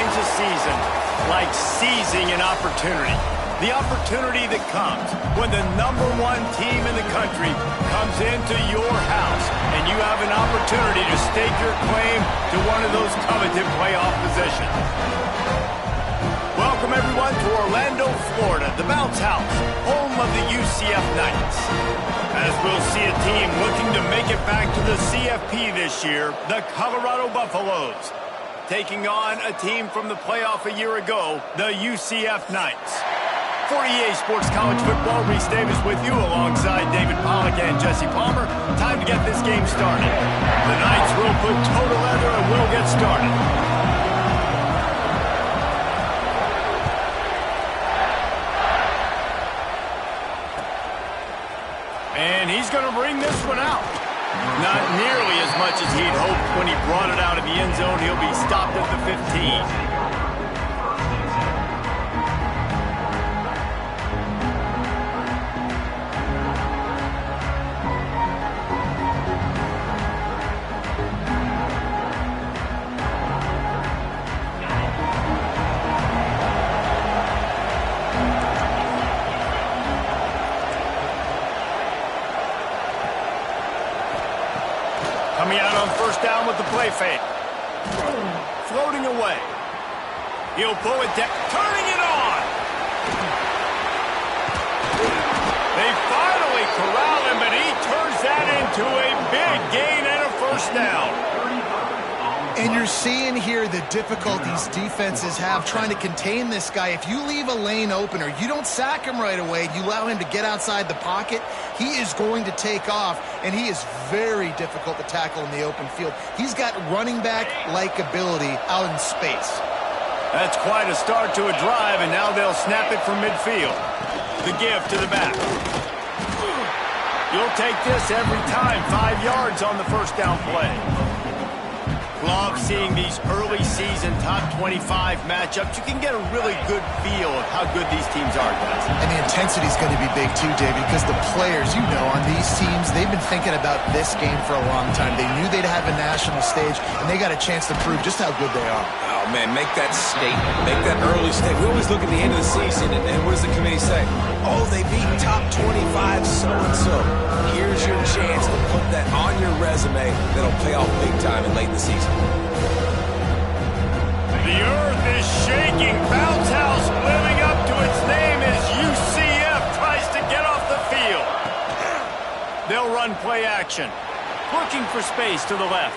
defines a season like seizing an opportunity. The opportunity that comes when the #1 team in the country comes into your house and you have an opportunity to stake your claim to one of those coveted playoff positions. Welcome, everyone, to Orlando, Florida, the Bounce House, home of the UCF Knights. As we'll see a team looking to make it back to the CFP this year, the Colorado Buffaloes, taking on a team from the playoff a year ago, the UCF Knights. For EA Sports College Football, Reese Davis with you alongside David Pollack and Jesse Palmer. Time to get this game started. The Knights will put total leather and we'll get started. And he's going to bring this one out. Not nearly as much as he'd hoped when he brought it out of the end zone. He'll be stopped at the 15. Coming out on first down with the play fake. Floating away. He'll pull it down. Turning it on. They finally corral him, but he turns that into a big gain and a first down. And you're seeing here the difficulties defenses have trying to contain this guy. If you leave a lane open or you don't sack him right away, you allow him to get outside the pocket, he is going to take off, and he is very difficult to tackle in the open field. He's got running back-like ability out in space. That's quite a start to a drive, and now they'll snap it from midfield. The give to the back. You'll take this every time. 5 yards on the first down play. Love seeing these early season top 25 matchups. You can get a really good feel of how good these teams are, guys. And the intensity is going to be big too, David, because the players, you know, on these teams, they've been thinking about this game for a long time. They knew they'd have a national stage, and they got a chance to prove just how good they are. Oh, man, make that statement. Make that early statement. We always look at the end of the season, and what does the committee say? Oh, they beat top 25 so-and-so. Here's your chance to put that on your resume that'll pay off big time in late in the season. The earth is shaking. Bounce House living up to its name as UCF tries to get off the field. They'll run play action. Looking for space to the left.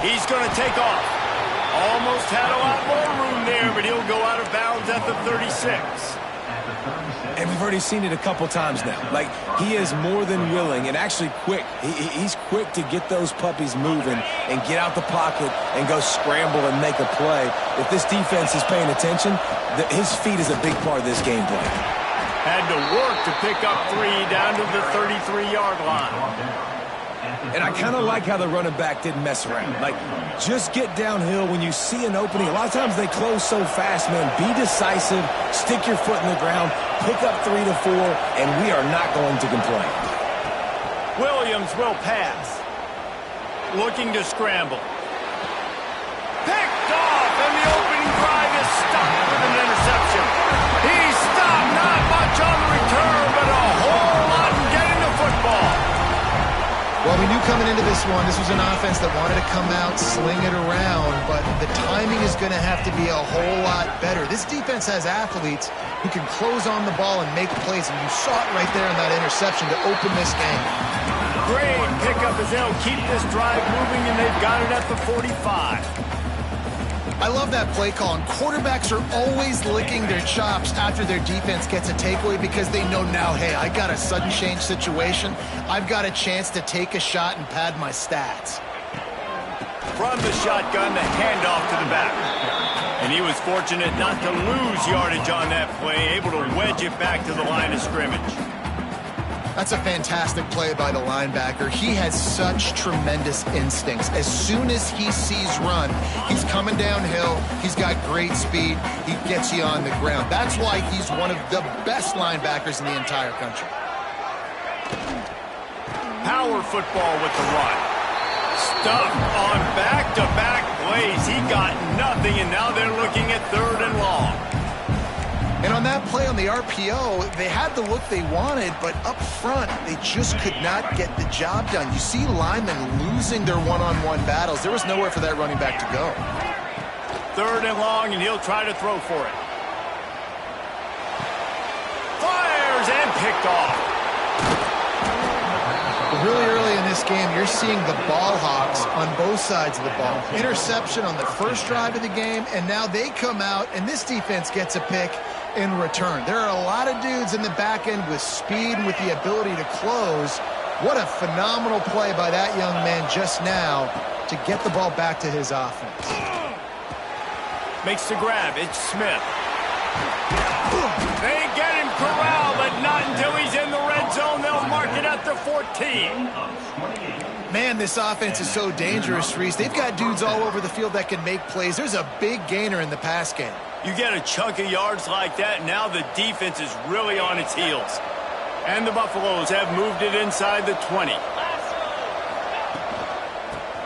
He's going to take off. Almost had a lot more room there, but he'll go out of bounds at the 36. And we've already seen it a couple times now. Like, he is more than willing and actually quick. He's quick to get those puppies moving and get out the pocket and go scramble and make a play. If this defense is paying attention, his feet is a big part of this game plan. Had to work to pick up 3 down to the 33-yard line. And I kind of like how the running back didn't mess around. Like, just get downhill when you see an opening. A lot of times they close so fast, man. Be decisive, stick your foot in the ground, pick up 3 to 4, and we are not going to complain. Williams will pass. Looking to scramble. Picked off, and the opening drive is stopped with an interception. He's stopped, not much on the return, but a whole lot in getting the football. Well, we knew coming into this one, this was an offense that wanted to come out, sling it around, but the timing is going to have to be a whole lot better. This defense has athletes who can close on the ball and make plays, and you saw it right there in that interception to open this game. Great pickup as they'll keep this drive moving, and they've got it at the 45. I love that play call, and quarterbacks are always licking their chops after their defense gets a takeaway because they know now, hey, I got a sudden change situation. I've got a chance to take a shot and pad my stats. From the shotgun, the handoff to the back. And he was fortunate not to lose yardage on that play, able to wedge it back to the line of scrimmage. That's a fantastic play by the linebacker. He has such tremendous instincts. As soon as he sees run, he's coming downhill. He's got great speed. He gets you on the ground. That's why he's one of the best linebackers in the entire country. Power football with the run. Stuffed on back-to-back plays. He got nothing, and now they're looking at 3rd and long. And on that play on the RPO, they had the look they wanted, but up front, they just could not get the job done. You see linemen losing their one-on-one battles. There was nowhere for that running back to go. 3rd and long, and he'll try to throw for it. Fires and picked off. Really early in this game, you're seeing the ball hawks on both sides of the ball. Interception on the first drive of the game, and now they come out, and this defense gets a pick in return. There are a lot of dudes in the back end with speed and with the ability to close. What a phenomenal play by that young man just now to get the ball back to his offense. Makes the grab. It's Smith. They get him corralled, but not until he's in the red zone. They'll mark it at the 14. Man, this offense is so dangerous, Reese. They've got dudes all over the field that can make plays. There's a big gainer in the pass game. You get a chunk of yards like that, now the defense is really on its heels. And the Buffaloes have moved it inside the 20.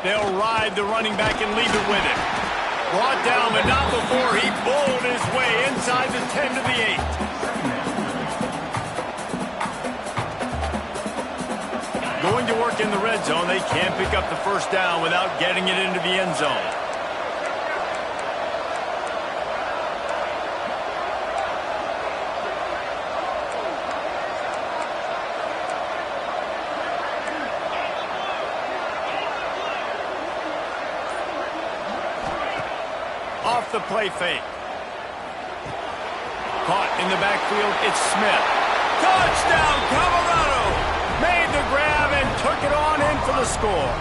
They'll ride the running back and leave it with him. Brought down, but not before he bowled his way inside the 10 to the 8. Going to work in the red zone, they can't pick up the first down without getting it into the end zone. Off the play fake. Caught in the backfield, it's Smith. Touchdown, Colorado! Made the grab and took it on in for the score.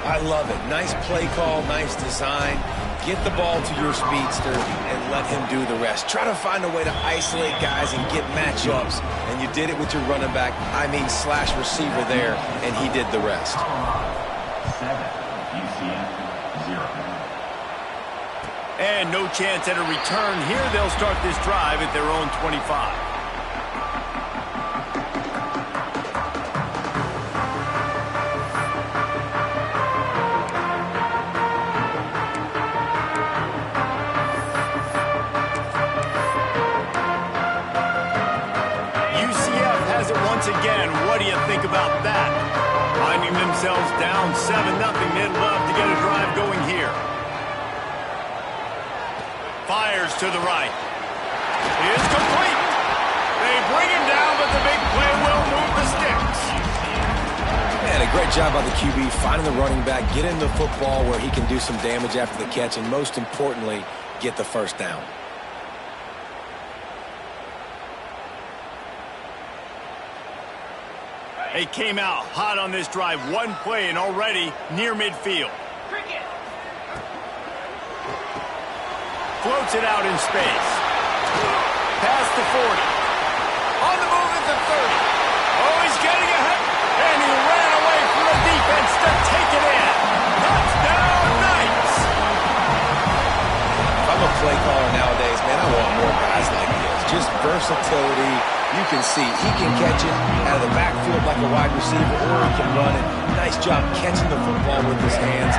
I love it. Nice play call, nice design. Get the ball to your speedster and let him do the rest. Try to find a way to isolate guys and get matchups. And you did it with your running back, slash receiver there, and he did the rest. 7, UCF 0. And no chance at a return here. They'll start this drive at their own 25. UCF has it once again. What do you think about that? Finding themselves down 7-0. They'd love to get a drive going here. Fires to the right. It's complete. They bring him down, but the big play will move the sticks. Man, a great job by the QB finding the running back, getting the football where he can do some damage after the catch, and most importantly, get the first down. They came out hot on this drive. One play and already near midfield. Floats it out in space. Past the 40. On the move at the 30. Oh, he's getting ahead. And he ran away from the defense to take it in. Touchdown, Knights. If I'm a play caller nowadays, man, I want more guys like this. Just versatility. You can see he can catch it out of the backfield like a wide receiver, or he can run it. Nice job catching the football with his hands,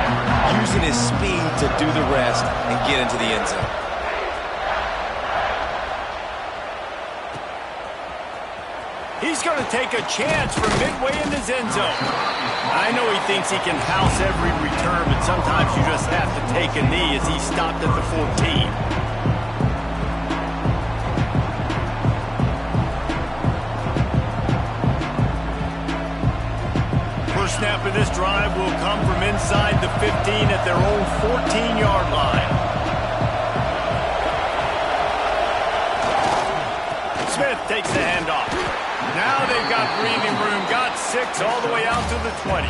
using his speed to do the rest and get into the end zone. He's going to take a chance from midway in his end zone. I know he thinks he can house every return, but sometimes you just have to take a knee as he stopped at the 14. Snap of this drive will come from inside the 15 at their own 14-yard line. Smith takes the handoff. Now they've got breathing room, got 6 all the way out to the 20.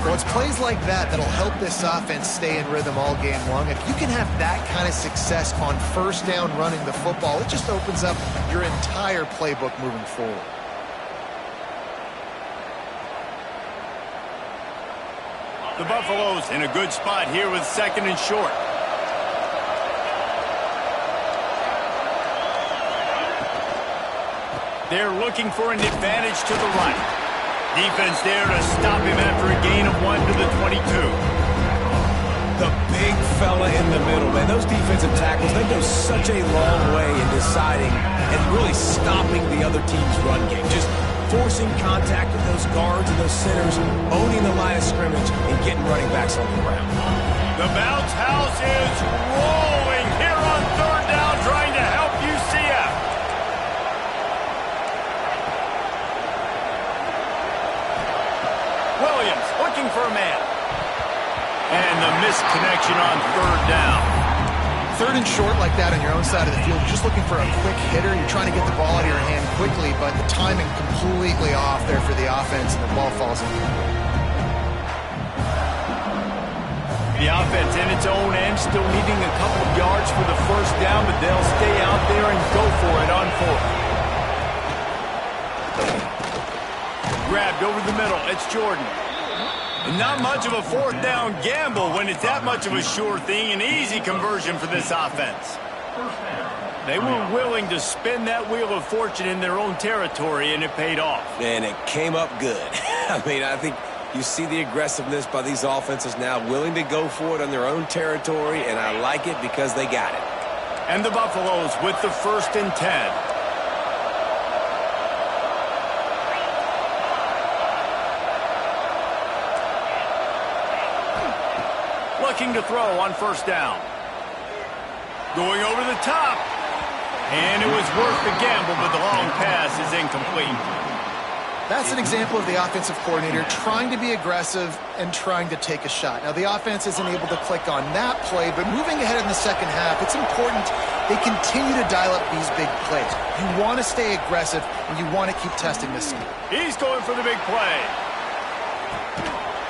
Well, it's plays like that that'll help this offense stay in rhythm all game long. If you can have that kind of success on first down running the football, it just opens up your entire playbook moving forward. The Buffaloes in a good spot here with 2nd and short. They're looking for an advantage to the right. Defense there to stop him after a gain of 1 to the 22. fella in the middle, man. Those defensive tackles, they go such a long way in deciding and really stopping the other team's run game. Just forcing contact with those guards and those centers, owning the line of scrimmage, and getting running backs on the ground. The bounce house is rolling here on third down, trying to help UCF. Williams looking for a man. And the missed connection on third down. Third and short like that on your own side of the field, you're just looking for a quick hitter. You're trying to get the ball out of your hand quickly, but the timing completely off there for the offense, and the ball falls in. The offense in its own end, still needing a couple of yards for the first down, but they'll stay out there and go for it on fourth. Grabbed over the middle. It's Jordan. And not much of a fourth down gamble when it's that much of a sure thing, an easy conversion for this offense. They were willing to spin that wheel of fortune in their own territory, and it paid off. And it came up good. I mean, I think you see the aggressiveness by these offenses now, willing to go for it on their own territory, and I like it because they got it. And the Buffaloes with the 1st and 10. Looking to throw on first down. Going over the top. And it was worth the gamble, but the long pass is incomplete. That's an example of the offensive coordinator trying to be aggressive and trying to take a shot. Now, the offense isn't able to click on that play, but moving ahead in the second half, it's important they continue to dial up these big plays. You want to stay aggressive, and you want to keep testing this. He's going for the big play.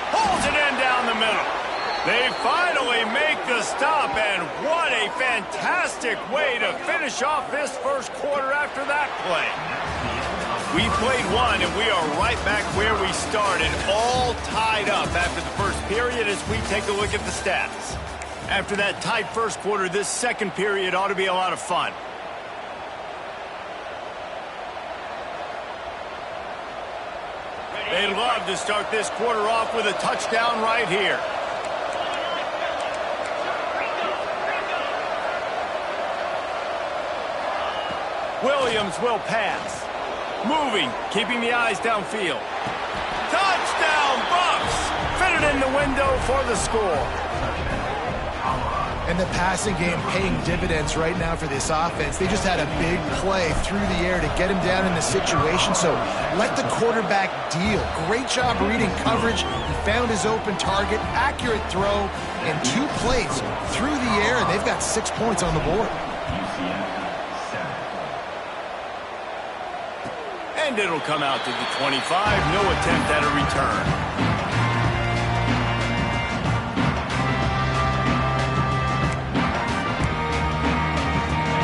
Pulls it in down the middle. They finally make the stop, and what a fantastic way to finish off this first quarter after that play. We played one, and we are right back where we started, all tied up after the first period as we take a look at the stats. After that tight first quarter, this second period ought to be a lot of fun. They love to start this quarter off with a touchdown right here. Williams will pass. Moving, keeping the eyes downfield. Touchdown, Buffs! Fitted in the window for the score. And the passing game paying dividends right now for this offense. They just had a big play through the air to get him down in the situation. So let the quarterback deal. Great job reading coverage. He found his open target, accurate throw, and 2 plays through the air, and they've got 6 points on the board. And it'll come out to the 25. No attempt at a return.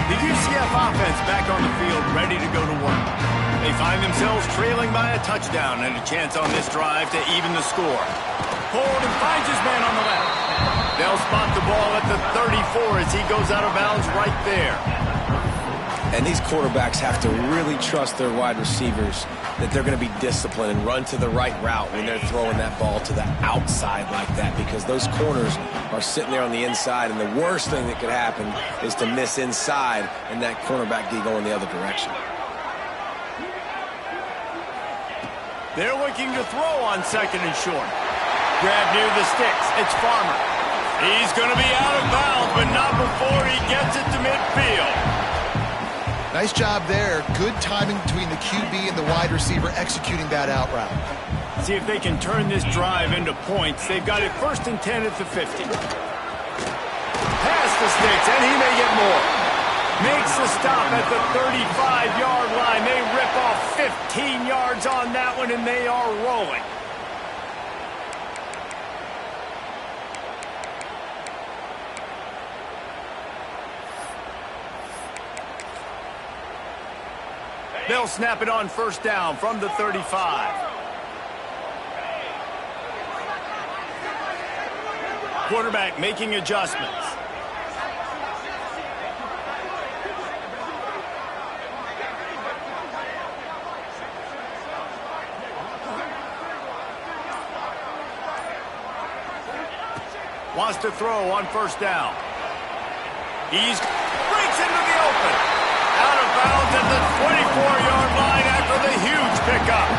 The UCF offense back on the field, ready to go to work. They find themselves trailing by a touchdown and a chance on this drive to even the score. Hold and finds his man on the left. They'll spot the ball at the 34 as he goes out of bounds right there. And these quarterbacks have to really trust their wide receivers that they're going to be disciplined and run to the right route when they're throwing that ball to the outside like that, because those corners are sitting there on the inside, and the worst thing that could happen is to miss inside and that cornerback D go in the other direction. They're looking to throw on second and short. Grab near the sticks. It's Farmer. He's going to be out of bounds, but not before he gets it to midfield. Nice job there. Good timing between the QB and the wide receiver executing that out route. See if they can turn this drive into points. They've got it 1st and 10 at the 50. Past the sticks, and he may get more. Makes the stop at the 35-yard line. They rip off 15 yards on that one, and they are rolling. They'll snap it on first down from the 35. Quarterback making adjustments. Wants to throw on first down. He's breaks into the open. Out of bounds at the 24-yard line after the huge pickup.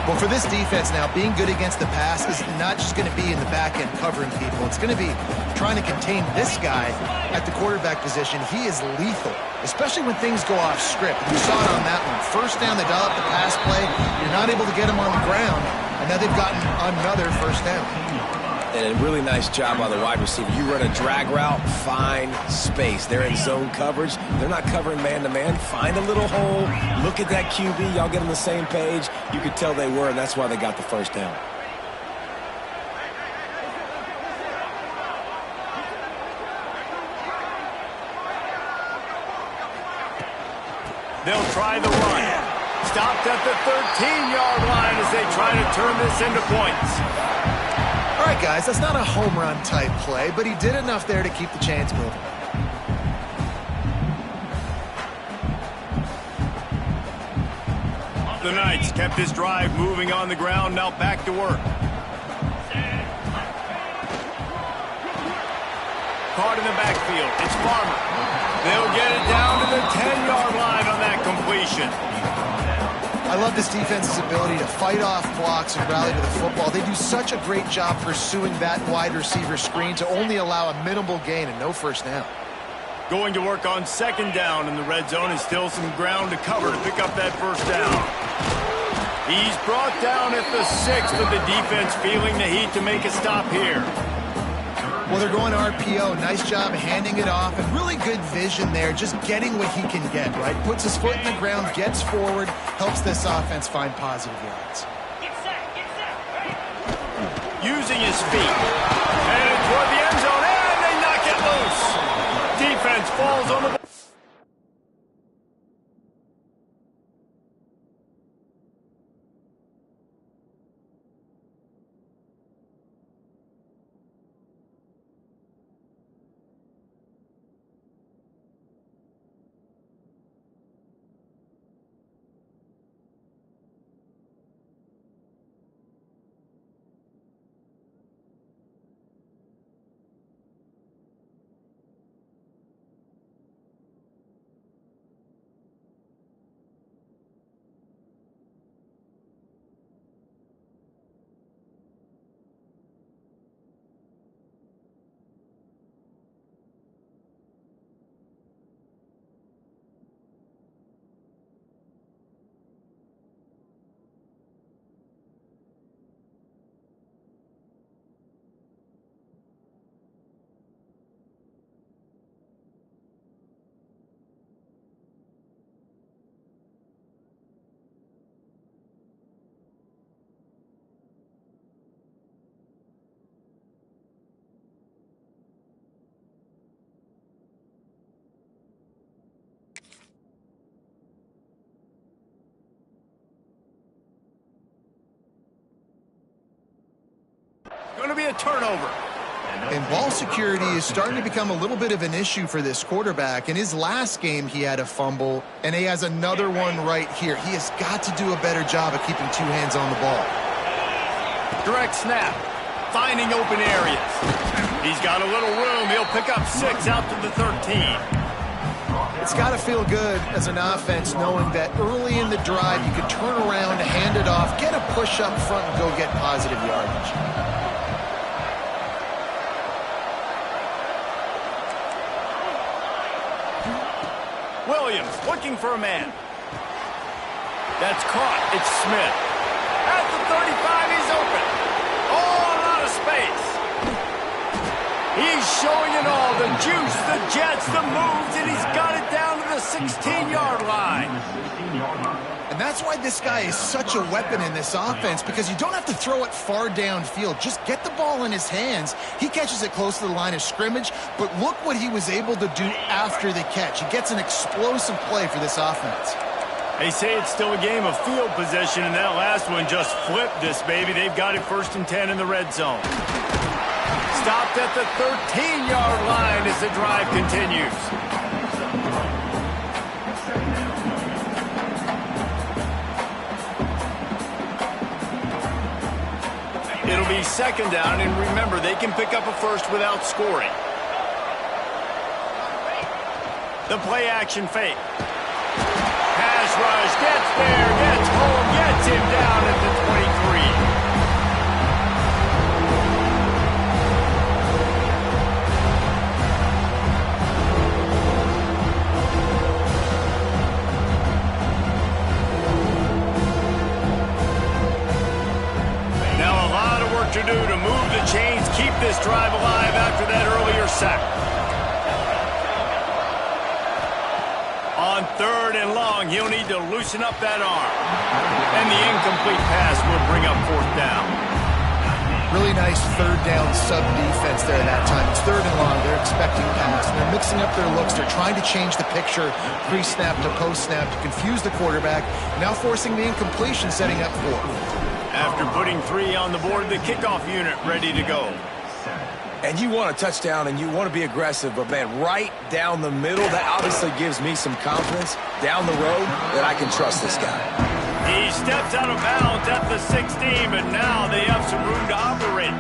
Well, for this defense now, being good against the pass is not just going to be in the back end covering people. It's going to be trying to contain this guy at the quarterback position. He is lethal, especially when things go off script. You saw it on that one. First down, they dial up the pass play. You're not able to get him on the ground, and now they've gotten another first down. And a really nice job by the wide receiver. You run a drag route, find space. They're in zone coverage. They're not covering man-to-man. Find a little hole. Look at that QB. Y'all get on the same page. You could tell they were, and that's why they got the first down. They'll try the run. Stopped at the 13-yard line as they try to turn this into points. All right, guys, that's not a home run type play, but he did enough there to keep the chains moving. The Knights kept this drive moving on the ground, now back to work. Caught in the backfield, it's Farmer. They'll get it down to the 10-yard line on that completion. I love this defense's ability to fight off blocks and rally to the football. They do such a great job pursuing that wide receiver screen to only allow a minimal gain and no first down. Going to work on second down in the red zone, and still some ground to cover to pick up that first down. He's brought down at the 6th with the defense feeling the heat to make a stop here. Well, they're going RPO. Nice job handing it off, and really good vision there, just getting what he can get, right? Puts his foot in the ground, gets forward, helps this offense find positive yards. Using his feet. Headed toward the end zone, and they knock it loose. Defense falls on the ball. Going to be a turnover. And ball security is starting to become a little bit of an issue for this quarterback. In his last game, he had a fumble, and he has another one right here. He has got to do a better job of keeping two hands on the ball. Direct snap. Finding open areas. He's got a little room. He'll pick up 6 out to the 13. It's got to feel good as an offense knowing that early in the drive you could turn around, hand it off, get a push up front, and go get positive yardage. Williams looking for a man. That's caught. It's Smith. At the 35, he's open. Oh, a lot of space. He's showing it all. The juice, the jets, the moves, and he's got it down to the 16-yard line. And that's why this guy is such a weapon in this offense, because you don't have to throw it far downfield. Just get the ball in his hands. He catches it close to the line of scrimmage, but look what he was able to do after the catch. He gets an explosive play for this offense. They say it's still a game of field possession, and that last one just flipped this baby. They've got it 1st and 10 in the red zone. Stopped at the 13-yard line as the drive continues. It'll be be second down, and remember, they can pick up a first without scoring. The play action fake. Pass rush, gets there, gets home, gets him down at the 23. To do to move the chains, keep this drive alive after that earlier sack. On 3rd and long, he'll need to loosen up that arm. And the incomplete pass will bring up 4th down. Really nice 3rd down sub-defense there that time. It's 3rd and long. They're expecting pass. They're mixing up their looks. They're trying to change the picture pre-snap to post-snap to confuse the quarterback. Now forcing the incompletion, setting up 4th. After putting 3 on the board, the kickoff unit ready to go. And you want a touchdown and you want to be aggressive, but man, right down the middle, that obviously gives me some confidence down the road that I can trust this guy. He steps out of bounds at the 16, but now they have some room to operate.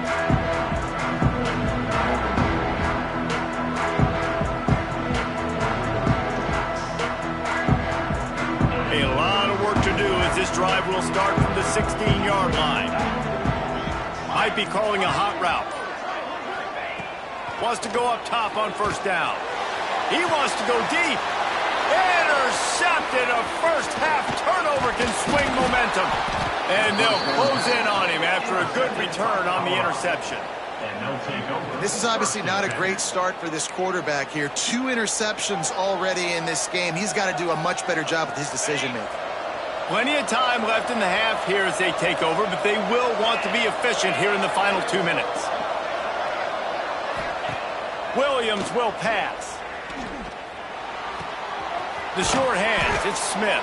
A lot of work to do as this drive will start from the 16-yard line. Might be calling a hot route. Wants to go up top on 1st down. He wants to go deep. Intercepted. A first-half turnover can swing momentum. And they'll close in on him after a good return on the interception. This is obviously not a great start for this quarterback here. 2 interceptions already in this game. He's got to do a much better job with his decision-making. Plenty of time left in the half here as they take over, but they will want to be efficient here in the final 2 minutes. Williams will pass. The short hands, it's Smith.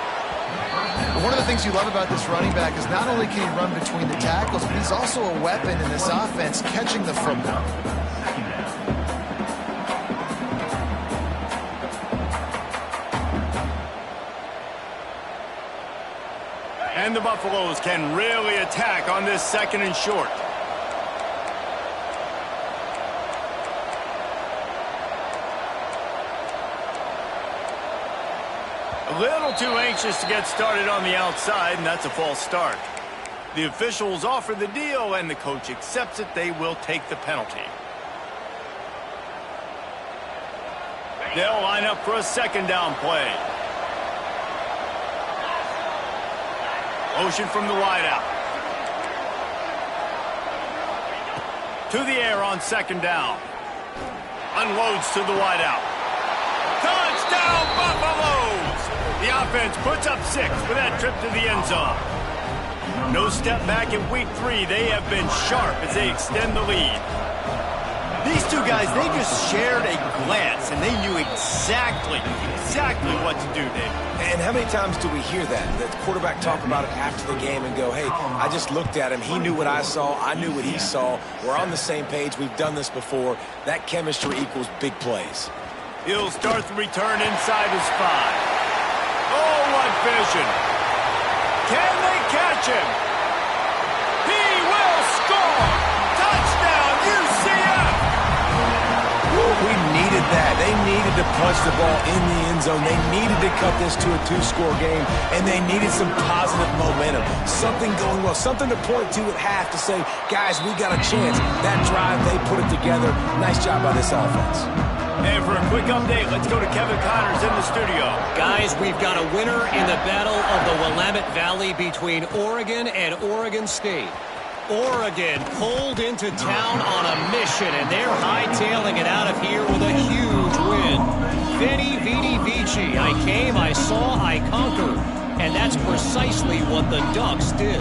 One of the things you love about this running back is not only can he run between the tackles, but he's also a weapon in this offense, catching the football. And the Buffaloes can really attack on this 2nd and short. A little too anxious to get started on the outside, and that's a false start. The officials offer the deal, and the coach accepts it. They will take the penalty. They'll line up for a 2nd down play. Motion from the wideout. To the air on 2nd down. Unloads to the wideout. Touchdown, Buffaloes! The offense puts up 6 for that trip to the end zone. No step back in week 3. They have been sharp as they extend the lead. These two guys, they just shared a glance, and they knew exactly what to do, Dave. And how many times do we hear that? The quarterback talk about it after the game and go, hey, I just looked at him. He knew what I saw. I knew what he saw. We're on the same page. We've done this before. That chemistry equals big plays. He'll start the return inside his 5. Oh, what vision. Can they catch him? He will score! Touchdown, UCF! We needed that. They needed to punch the ball in the end zone. They needed to cut this to a 2-score game, and they needed some positive momentum. Something going well, something to point to at half to say, guys, we got a chance. That drive, they put it together. Nice job by this offense. And for a quick update, let's go to Kevin Connors in the studio. Guys, we've got a winner in the battle of the Willamette Valley between Oregon and Oregon State. Oregon pulled into town on a mission, and they're hightailing it out of here with a huge win. Veni, Vidi, Vici. I came, I saw, I conquered. And that's precisely what the Ducks did.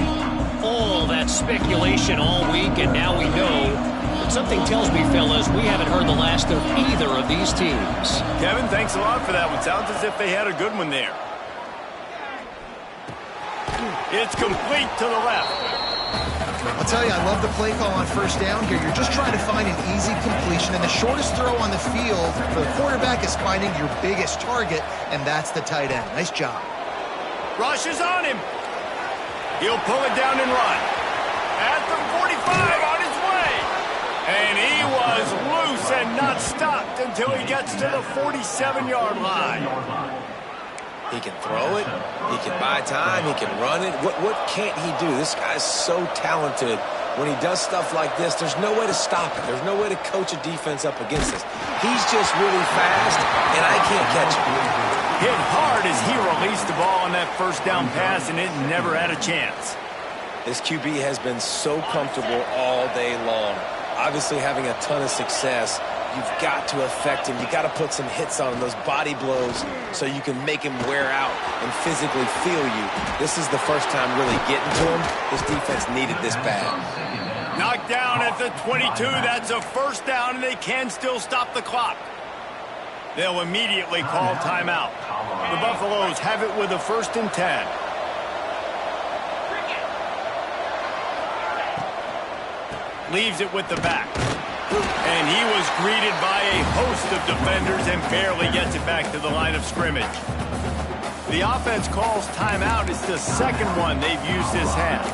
All that speculation all week, and now we know. But something tells me, fellas, we haven't heard the last of either of these teams. Kevin, thanks a lot for that one. Sounds as if they had a good one there. It's complete to the left. I'll tell you, I love the play call on 1st down here. You're just trying to find an easy completion, and the shortest throw on the field for the quarterback is finding your biggest target, and that's the tight end. Nice job. Rush is on him. He'll pull it down and run. At the 45 on his And he was loose and not stopped until he gets to the 47-yard line. He can throw it. He can buy time. He can run it. What can't he do? This guy's so talented. When he does stuff like this, there's no way to stop it. There's no way to coach a defense up against this. He's just really fast, and I can't catch him. Hit hard as he released the ball on that first down pass, and it never had a chance. This QB has been so comfortable all day long. Obviously having a ton of success. You've got to affect him. You got to put some hits on him, those body blows, so you can make him wear out and physically feel you. This is the first time really getting to him. This defense needed this bad. Knocked down at the 22. That's a first down, and they can still stop the clock. They'll immediately call timeout. The Buffaloes have it with a 1st and 10. Leaves it with the back. And he was greeted by a host of defenders and barely gets it back to the line of scrimmage. The offense calls timeout. It's the second one they've used this half.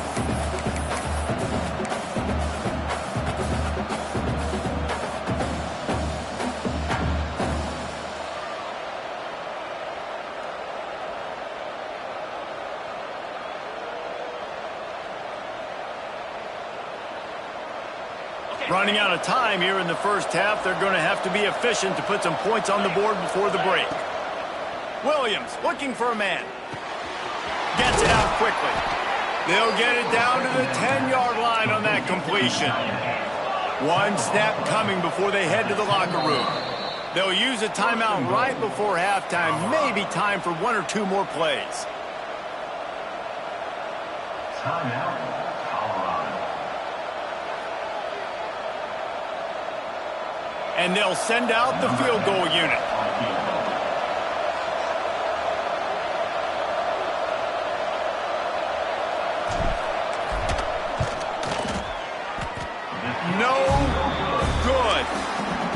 Running out of time here in the first half. They're going to have to be efficient to put some points on the board before the break. Williams looking for a man. Gets it out quickly. They'll get it down to the 10-yard line on that completion. One snap coming before they head to the locker room. They'll use a timeout right before halftime. Maybe time for 1 or 2 more plays. Timeout. And they'll send out the field goal unit. No good.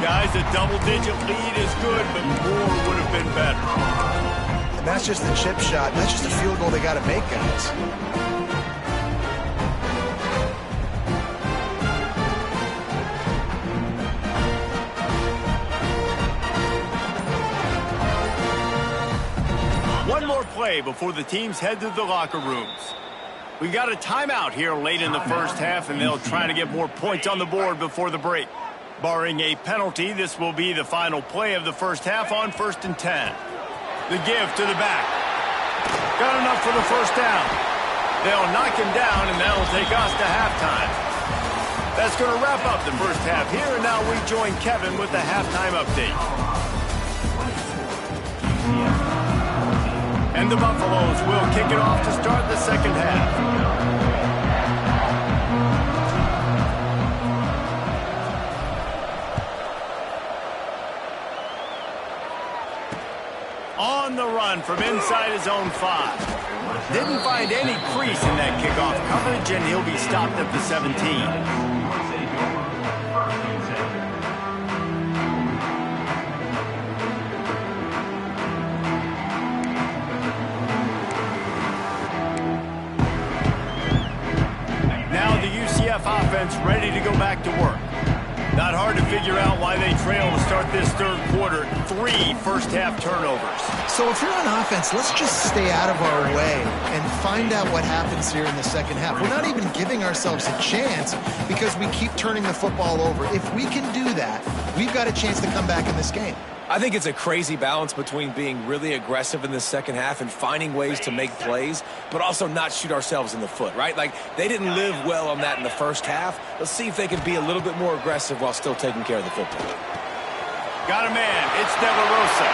Guys, a double-digit lead is good, but more would have been better. And that's just the chip shot. That's just a field goal they got to make, guys. One more play before the teams head to the locker rooms. We've got a timeout here late in the first half, and they'll try to get more points on the board before the break. Barring a penalty, this will be the final play of the first half on 1st and 10. The give to the back. Got enough for the first down. They'll knock him down, and that'll take us to halftime. That's going to wrap up the first half here, and now we join Kevin with the halftime update. And the Buffaloes will kick it off to start the second half. On the run from inside his own 5. Didn't find any crease in that kickoff coverage, and he'll be stopped at the 17. Offense ready to go back to work. Not hard to figure out why they trail to start this third quarter. 3 first-half turnovers. So if you're on offense, let's just stay out of our way and find out what happens here in the second half. We're not even giving ourselves a chance because we keep turning the football over. If we can do that, we've got a chance to come back in this game. I think it's a crazy balance between being really aggressive in the second half and finding ways to make plays, but also not shoot ourselves in the foot, right? Like, they didn't live well on that in the first half. Let's see if they can be a little bit more aggressive while still taking care of the football. Got a man. It's De La Rosa.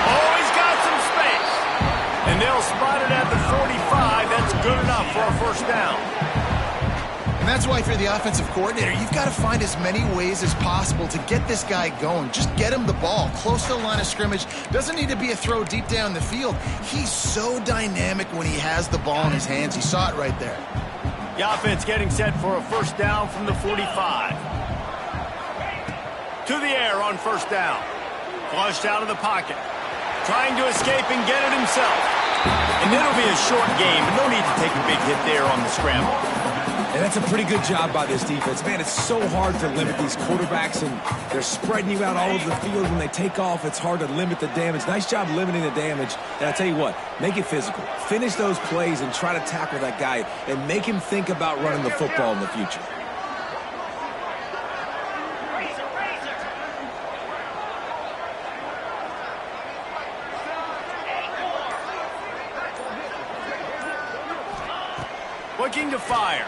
Oh, he's got some space. And they'll spot it at the 45. That's good enough for a first down. And that's why if you're the offensive coordinator, you've got to find as many ways as possible to get this guy going. Just get him the ball close to the line of scrimmage. Doesn't need to be a throw deep down the field. He's so dynamic when he has the ball in his hands. You saw it right there. The offense getting set for a first down from the 45. To the air on first down. Flushed out of the pocket. Trying to escape and get it himself. And it'll be a short game. No need to take a big hit there on the scramble. And that's a pretty good job by this defense. Man, it's so hard to limit these quarterbacks, and they're spreading you out all over the field. When they take off, it's hard to limit the damage. Nice job limiting the damage. And I tell you what, make it physical. Finish those plays and try to tackle that guy and make him think about running the football in the future. Looking to fire.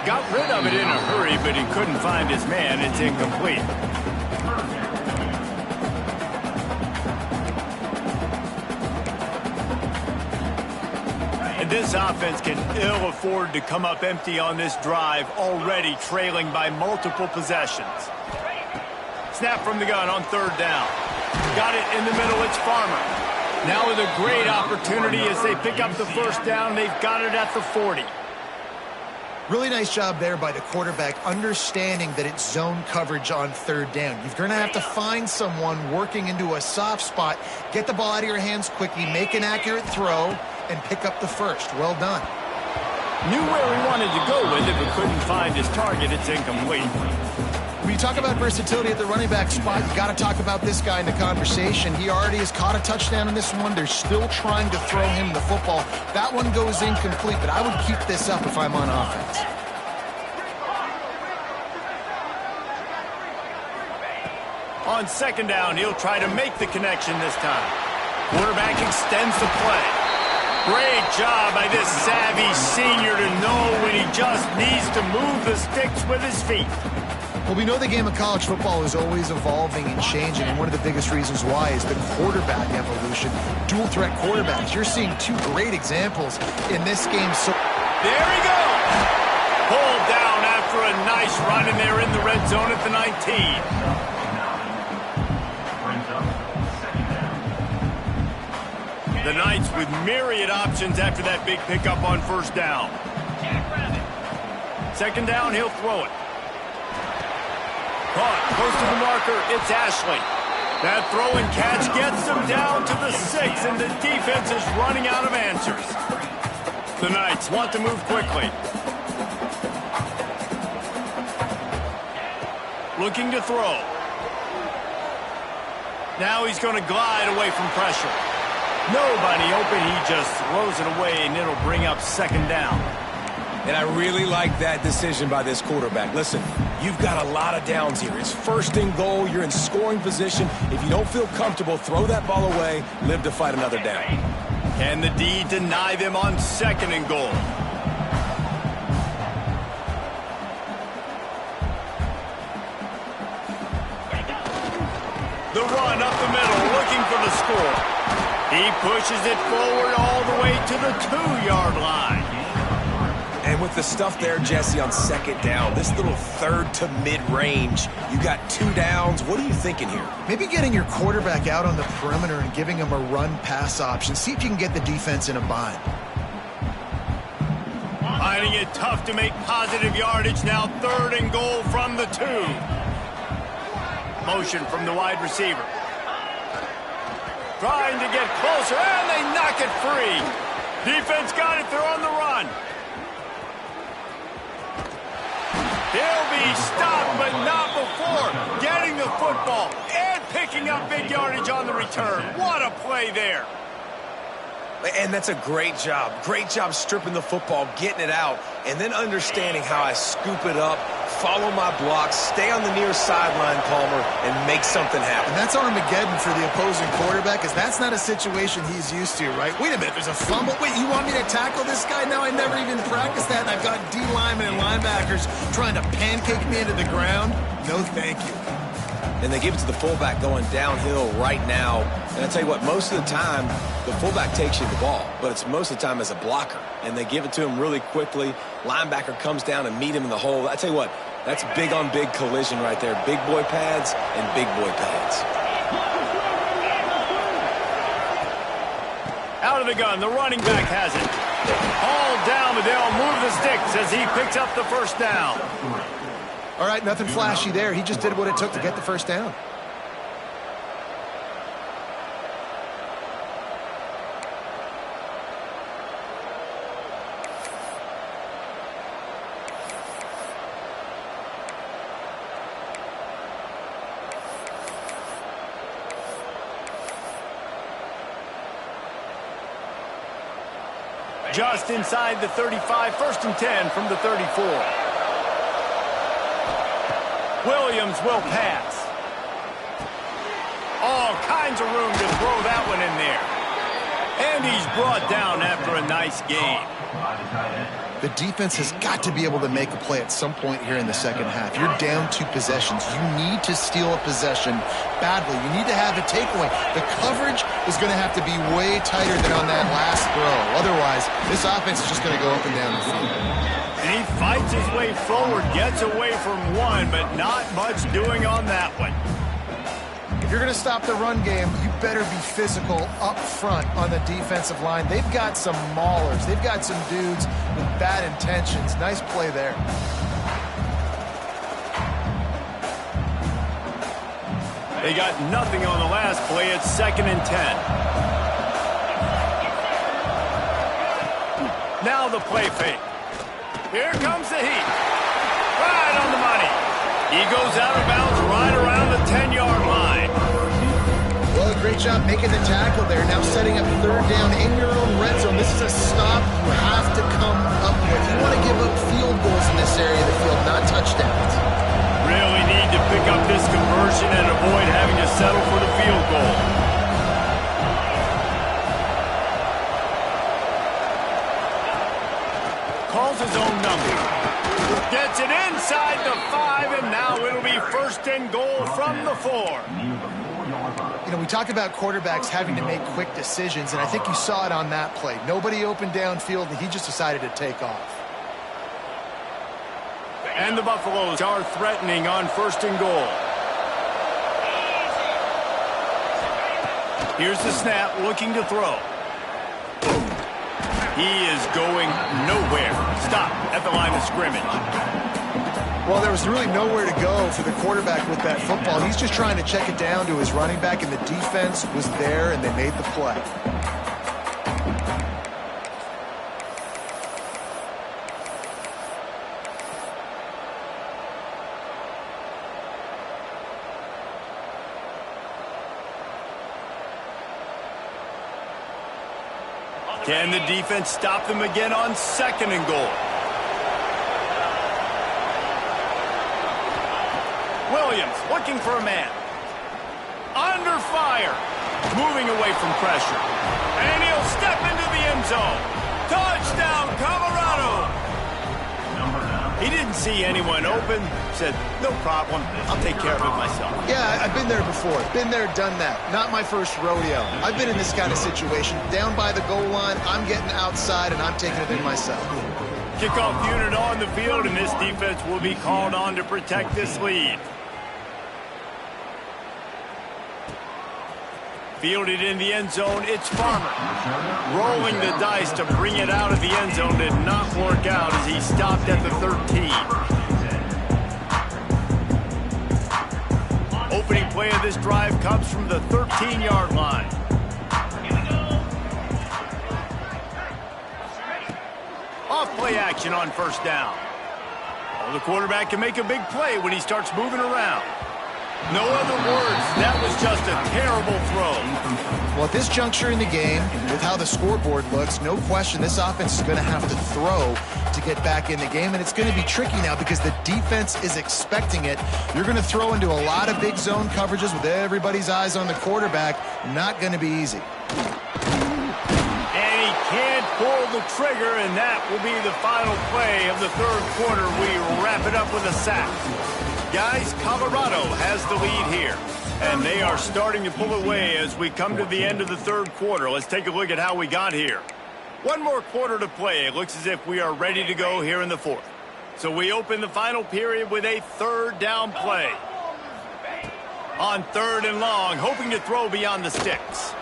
Got rid of it in a hurry, but he couldn't find his man. It's incomplete. And this offense can ill afford to come up empty on this drive, already trailing by multiple possessions. Snap from the gun on third down. Got it in the middle. It's Farmer. Now with a great opportunity as they pick up the first down. They've got it at the 40. Really nice job there by the quarterback, understanding that it's zone coverage on third down. You're going to have to find someone working into a soft spot, get the ball out of your hands quickly, make an accurate throw, and pick up the first. Well done. Knew where he wanted to go with it, but couldn't find his target. It's incomplete. When you talk about versatility at the running back spot, you got to talk about this guy in the conversation. He already has caught a touchdown in this one. They're still trying to throw him the football. That one goes incomplete, but I would keep this up if I'm on offense. On second down, he'll try to make the connection this time. Quarterback extends the play. Great job by this savvy senior to know when he just needs to move the sticks with his feet. Well, we know the game of college football is always evolving and changing, and one of the biggest reasons why is the quarterback evolution. Dual threat quarterbacks. You're seeing two great examples in this game. So there he goes. Pulled down after a nice run, and they're in the red zone at the 19. The Knights with myriad options after that big pickup on first down. Second down, he'll throw it. Caught, close to the marker, it's Ashley. That throw and catch gets them down to the 6, and the defense is running out of answers. The Knights want to move quickly. Looking to throw. Now he's going to glide away from pressure. Nobody open, he just throws it away, and it'll bring up second down. And I really like that decision by this quarterback. Listen, you've got a lot of downs here. It's first and goal. You're in scoring position. If you don't feel comfortable, throw that ball away. Live to fight another down. Can the D deny them on second and goal? The run up the middle, looking for the score. He pushes it forward all the way to the 2-yard line. And with the stuff there, Jesse, on second down, this little third to mid-range, you got 2 downs. What are you thinking here? maybe getting your quarterback out on the perimeter and giving him a run-pass option. See if you can get the defense in a bind. Finding it tough to make positive yardage now. Third and goal from the 2. Motion from the wide receiver. Trying to get closer, and they knock it free. Defense got it. They're on the run. He'll be stopped, but not before getting the football and picking up big yardage on the return. What a play there. And that's a great job. Great job stripping the football, getting it out, and then understanding how I scoop it up, follow my blocks, stay on the near sideline, Palmer, and make something happen. And that's Armageddon for the opposing quarterback, because that's not a situation he's used to, right? Wait a minute, there's a fumble. Wait, you want me to tackle this guy? Now I never even practiced that, and I've got D linemen and linebackers trying to pancake me into the ground? No, thank you. And they give it to the fullback going downhill right now. And I tell you what, most of the time, the fullback takes you the ball, but it's most of the time as a blocker. And they give it to him really quickly. Linebacker comes down and meet him in the hole. I tell you what, that's big on big collision right there. Big boy pads and big boy pads. Out of the gun, the running back has it. Hauled down, but they'll move the sticks as he picks up the first down. All right, nothing flashy there. He just did what it took to get the first down. Just inside the 35, 1st and 10 from the 34. Williams will pass. All kinds of room to throw that one in there. And he's brought down after a nice game. The defense has got to be able to make a play at some point here in the second half. You're down 2 possessions. You need to steal a possession badly. You need to have a takeaway. The coverage is going to have to be way tighter than on that last throw. Otherwise, this offense is just going to go up and down the field. And he fights his way forward, gets away from one, but not much doing on that one. If you're going to stop the run game, you better be physical up front on the defensive line. They've got some maulers. They've got some dudes with bad intentions. Nice play there. They got nothing on the last play. It's 2nd and 10. Now the play fake. Here comes the heat. Right on the money. He goes out of bounds right around the 10-yard line. Well, great job making the tackle there. Now setting up 3rd down in your own red zone. This is a stop you have to come up with. You want to give up field goals in this area of the field, not touchdowns. Really need to pick up this conversion and avoid having to settle for the field goal. Calls his own number. Gets it inside the 5, and now it'll be 1st and goal from the 4. You know, we talk about quarterbacks having to make quick decisions, and I think you saw it on that play. Nobody opened downfield, and he just decided to take off. And the Buffaloes are threatening on 1st and goal. Here's the snap, looking to throw. He is going nowhere. Stop at the line of scrimmage. Well, there was really nowhere to go for the quarterback with that football. He's just trying to check it down to his running back, and the defense was there, and they made the play. Can the defense stop them again on 2nd and goal? Williams looking for a man. Under fire. Moving away from pressure. And he'll step into the end zone. Touchdown, Colorado. He didn't see anyone open. Said, no problem. I'll take care of it myself. Yeah, I've been there before. Been there, done that. Not my first rodeo. I've been in this kind of situation. Down by the goal line, I'm getting outside, and I'm taking it in myself. Kickoff unit on the field, and this defense will be called on to protect this lead. Fielded in the end zone, it's Farmer. Rolling the dice to bring it out of the end zone did not work out as he stopped at the 13. Opening play of this drive comes from the 13-yard line. Off play action on 1st down. Well, the quarterback can make a big play when he starts moving around. No other words, that was just a terrible throw. Well, at this juncture in the game, with how the scoreboard looks, no question this offense is going to have to throw to get back in the game, and it's going to be tricky now because the defense is expecting it. You're going to throw into a lot of big zone coverages with everybody's eyes on the quarterback. Not going to be easy. And he can't pull the trigger, and that will be the final play of the 3rd quarter. We wrap it up with a sack. Guys, Colorado has the lead here, and they are starting to pull away as we come to the end of the 3rd quarter. Let's take a look at how we got here. One more quarter to play. It looks as if we are ready to go here in the 4th. So we open the final period with a 3rd down play. On 3rd and long, hoping to throw beyond the sticks.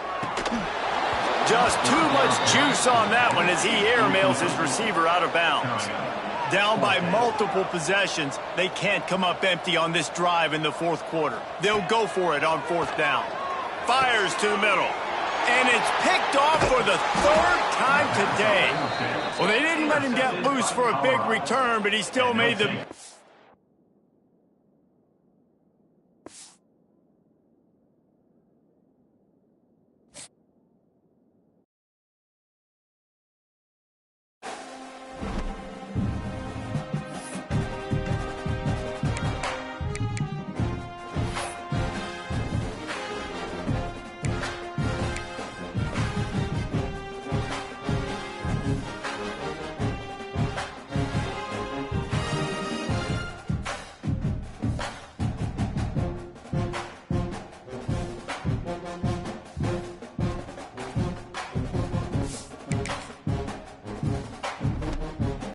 Just too much juice on that one as he airmails his receiver out of bounds. Down by multiple possessions, they can't come up empty on this drive in the 4th quarter. They'll go for it on 4th down. Fires to the middle. And it's picked off for the 3rd time today. Well, they didn't let him get loose for a big return, but he still made the